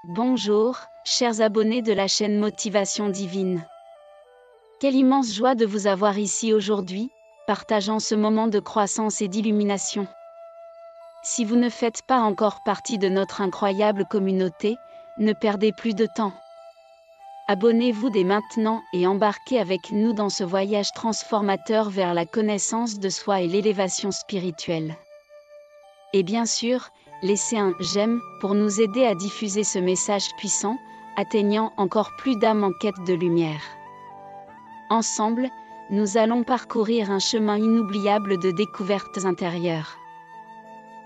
Bonjour, chers abonnés de la chaîne Motivation Divine. Quelle immense joie de vous avoir ici aujourd'hui, partageant ce moment de croissance et d'illumination. Si vous ne faites pas encore partie de notre incroyable communauté, ne perdez plus de temps. Abonnez-vous dès maintenant et embarquez avec nous dans ce voyage transformateur vers la connaissance de soi et l'élévation spirituelle. Et bien sûr, laissez un « j'aime » pour nous aider à diffuser ce message puissant, atteignant encore plus d'âmes en quête de lumière. Ensemble, nous allons parcourir un chemin inoubliable de découvertes intérieures.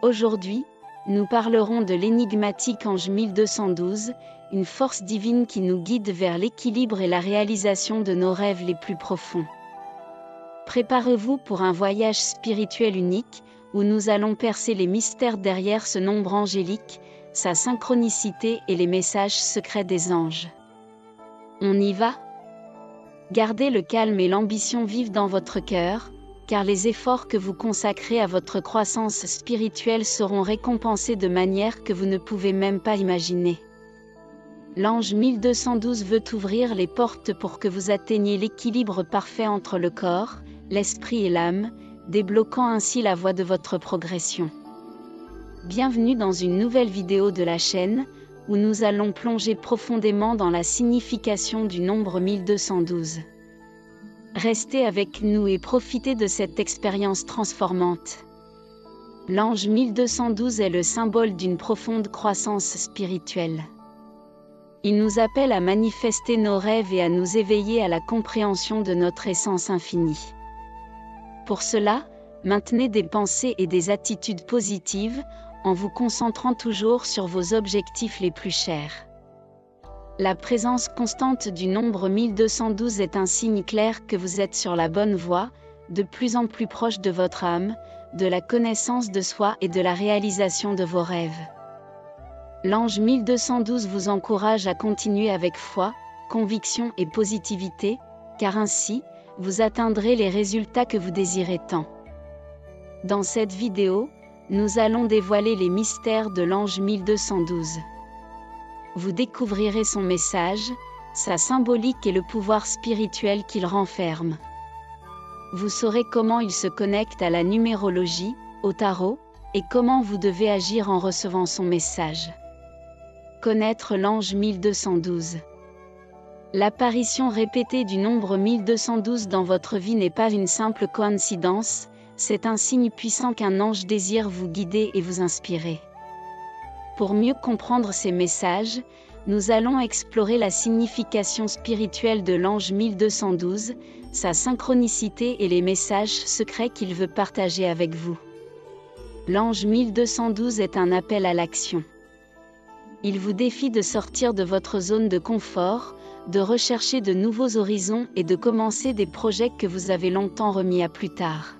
Aujourd'hui, nous parlerons de l'énigmatique ange 1212, une force divine qui nous guide vers l'équilibre et la réalisation de nos rêves les plus profonds. Préparez-vous pour un voyage spirituel unique, où nous allons percer les mystères derrière ce nombre angélique, sa synchronicité et les messages secrets des anges. On y va? Gardez le calme et l'ambition vive dans votre cœur, car les efforts que vous consacrez à votre croissance spirituelle seront récompensés de manière que vous ne pouvez même pas imaginer. L'ange 1212 veut ouvrir les portes pour que vous atteigniez l'équilibre parfait entre le corps, l'esprit et l'âme, débloquant ainsi la voie de votre progression. Bienvenue dans une nouvelle vidéo de la chaîne, où nous allons plonger profondément dans la signification du nombre 1212. Restez avec nous et profitez de cette expérience transformante. L'ange 1212 est le symbole d'une profonde croissance spirituelle. Il nous appelle à manifester nos rêves et à nous éveiller à la compréhension de notre essence infinie. Pour cela, maintenez des pensées et des attitudes positives, en vous concentrant toujours sur vos objectifs les plus chers. La présence constante du nombre 1212 est un signe clair que vous êtes sur la bonne voie, de plus en plus proche de votre âme, de la connaissance de soi et de la réalisation de vos rêves. L'ange 1212 vous encourage à continuer avec foi, conviction et positivité, car ainsi, vous atteindrez les résultats que vous désirez tant. Dans cette vidéo, nous allons dévoiler les mystères de l'ange 1212. Vous découvrirez son message, sa symbolique et le pouvoir spirituel qu'il renferme. Vous saurez comment il se connecte à la numérologie, au tarot, et comment vous devez agir en recevant son message. Connaître l'ange 1212. L'apparition répétée du nombre 1212 dans votre vie n'est pas une simple coïncidence, c'est un signe puissant qu'un ange désire vous guider et vous inspirer. Pour mieux comprendre ces messages, nous allons explorer la signification spirituelle de l'ange 1212, sa synchronicité et les messages secrets qu'il veut partager avec vous. L'ange 1212 est un appel à l'action. Il vous défie de sortir de votre zone de confort, de rechercher de nouveaux horizons et de commencer des projets que vous avez longtemps remis à plus tard.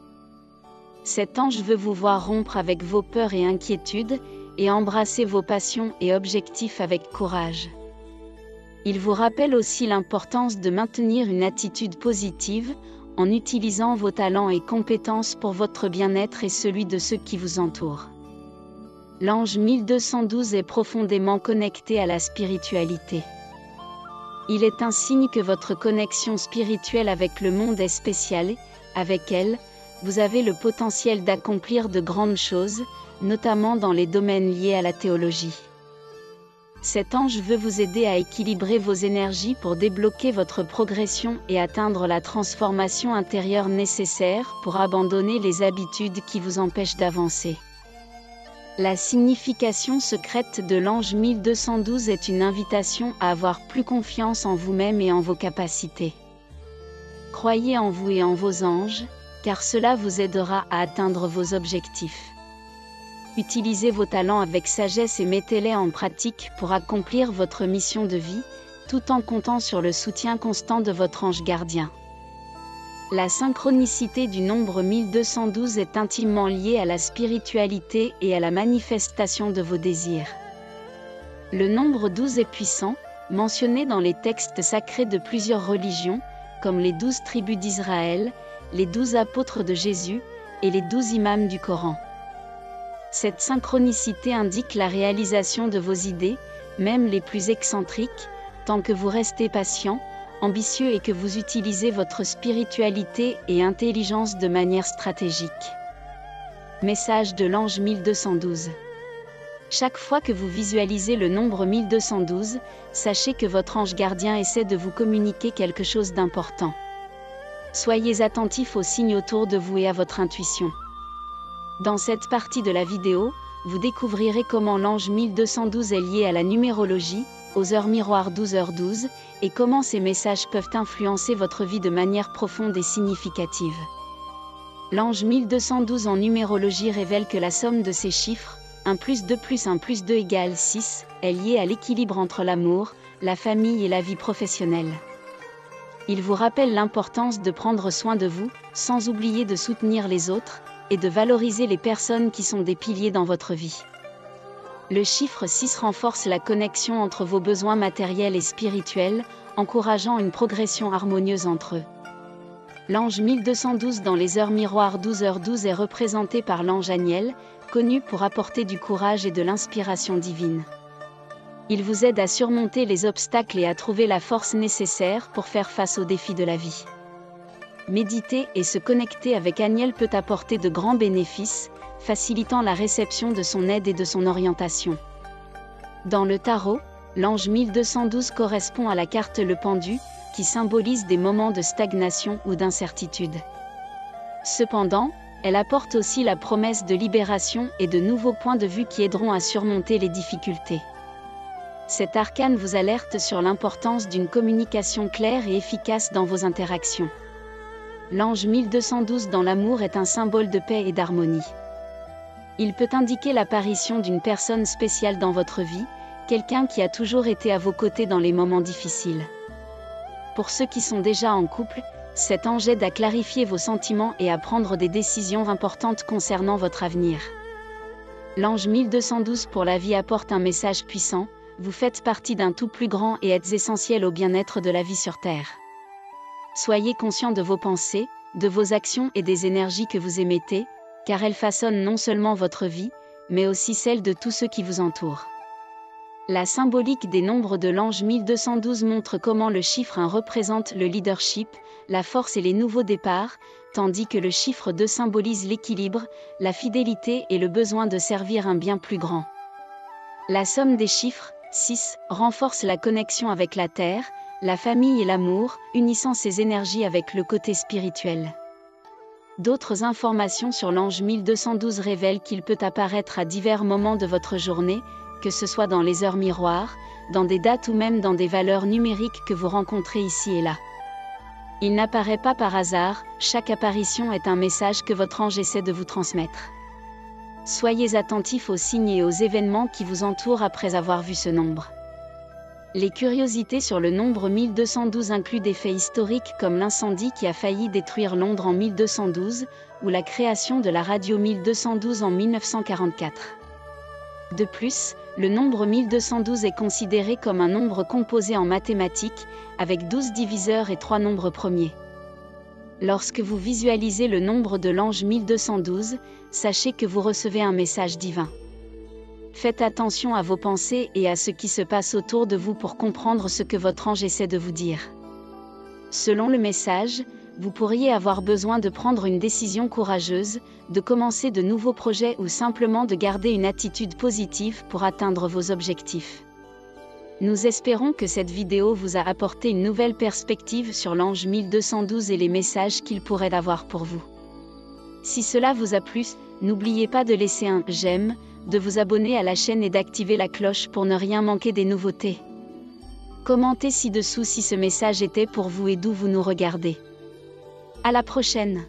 Cet ange veut vous voir rompre avec vos peurs et inquiétudes, et embrasser vos passions et objectifs avec courage. Il vous rappelle aussi l'importance de maintenir une attitude positive, en utilisant vos talents et compétences pour votre bien-être et celui de ceux qui vous entourent. L'ange 1212 est profondément connecté à la spiritualité. Il est un signe que votre connexion spirituelle avec le monde est spéciale, et, avec elle, vous avez le potentiel d'accomplir de grandes choses, notamment dans les domaines liés à la théologie. Cet ange veut vous aider à équilibrer vos énergies pour débloquer votre progression et atteindre la transformation intérieure nécessaire pour abandonner les habitudes qui vous empêchent d'avancer. La signification secrète de l'ange 1212 est une invitation à avoir plus confiance en vous-même et en vos capacités. Croyez en vous et en vos anges, car cela vous aidera à atteindre vos objectifs. Utilisez vos talents avec sagesse et mettez-les en pratique pour accomplir votre mission de vie, tout en comptant sur le soutien constant de votre ange gardien. La synchronicité du nombre 1212 est intimement liée à la spiritualité et à la manifestation de vos désirs. Le nombre 12 est puissant, mentionné dans les textes sacrés de plusieurs religions, comme les 12 tribus d'Israël, les 12 apôtres de Jésus, et les 12 imams du Coran. Cette synchronicité indique la réalisation de vos idées, même les plus excentriques, tant que vous restez patient, ambitieux et que vous utilisez votre spiritualité et intelligence de manière stratégique. Message de l'ange 1212. Chaque fois que vous visualisez le nombre 1212, sachez que votre ange gardien essaie de vous communiquer quelque chose d'important. Soyez attentifs aux signes autour de vous et à votre intuition. Dans cette partie de la vidéo, vous découvrirez comment l'ange 1212 est lié à la numérologie, aux heures miroirs 12h12, et comment ces messages peuvent influencer votre vie de manière profonde et significative. L'ange 1212 en numérologie révèle que la somme de ces chiffres, 1 plus 2 plus 1 plus 2 égale 6, est liée à l'équilibre entre l'amour, la famille et la vie professionnelle. Il vous rappelle l'importance de prendre soin de vous, sans oublier de soutenir les autres, et de valoriser les personnes qui sont des piliers dans votre vie. Le chiffre 6 renforce la connexion entre vos besoins matériels et spirituels, encourageant une progression harmonieuse entre eux. L'ange 1212 dans les heures miroirs 12h12 est représenté par l'ange Aniel, connu pour apporter du courage et de l'inspiration divine. Il vous aide à surmonter les obstacles et à trouver la force nécessaire pour faire face aux défis de la vie. Méditer et se connecter avec Aniel peut apporter de grands bénéfices, facilitant la réception de son aide et de son orientation. Dans le tarot, l'ange 1212 correspond à la carte le pendu, qui symbolise des moments de stagnation ou d'incertitude. Cependant, elle apporte aussi la promesse de libération et de nouveaux points de vue qui aideront à surmonter les difficultés. Cet arcane vous alerte sur l'importance d'une communication claire et efficace dans vos interactions. L'ange 1212 dans l'amour est un symbole de paix et d'harmonie. Il peut indiquer l'apparition d'une personne spéciale dans votre vie, quelqu'un qui a toujours été à vos côtés dans les moments difficiles. Pour ceux qui sont déjà en couple, cet ange aide à clarifier vos sentiments et à prendre des décisions importantes concernant votre avenir. L'ange 1212 pour la vie apporte un message puissant: vous faites partie d'un tout plus grand et êtes essentiel au bien-être de la vie sur Terre. Soyez conscient de vos pensées, de vos actions et des énergies que vous émettez, car elles façonnent non seulement votre vie, mais aussi celle de tous ceux qui vous entourent. La symbolique des nombres de l'ange 1212 montre comment le chiffre 1 représente le leadership, la force et les nouveaux départs, tandis que le chiffre 2 symbolise l'équilibre, la fidélité et le besoin de servir un bien plus grand. La somme des chiffres, 6, renforce la connexion avec la Terre, la famille et l'amour, unissant ces énergies avec le côté spirituel. D'autres informations sur l'ange 1212 révèlent qu'il peut apparaître à divers moments de votre journée, que ce soit dans les heures miroirs, dans des dates ou même dans des valeurs numériques que vous rencontrez ici et là. Il n'apparaît pas par hasard, chaque apparition est un message que votre ange essaie de vous transmettre. Soyez attentifs aux signes et aux événements qui vous entourent après avoir vu ce nombre. Les curiosités sur le nombre 1212 incluent des faits historiques comme l'incendie qui a failli détruire Londres en 1212, ou la création de la radio 1212 en 1944. De plus, le nombre 1212 est considéré comme un nombre composé en mathématiques, avec 12 diviseurs et 3 nombres premiers. Lorsque vous visualisez le nombre de l'ange 1212, sachez que vous recevez un message divin. Faites attention à vos pensées et à ce qui se passe autour de vous pour comprendre ce que votre ange essaie de vous dire. Selon le message, vous pourriez avoir besoin de prendre une décision courageuse, de commencer de nouveaux projets ou simplement de garder une attitude positive pour atteindre vos objectifs. Nous espérons que cette vidéo vous a apporté une nouvelle perspective sur l'ange 1212 et les messages qu'il pourrait avoir pour vous. Si cela vous a plu, n'oubliez pas de laisser un « j'aime », de vous abonner à la chaîne et d'activer la cloche pour ne rien manquer des nouveautés. Commentez ci-dessous si ce message était pour vous et d'où vous nous regardez. À la prochaine!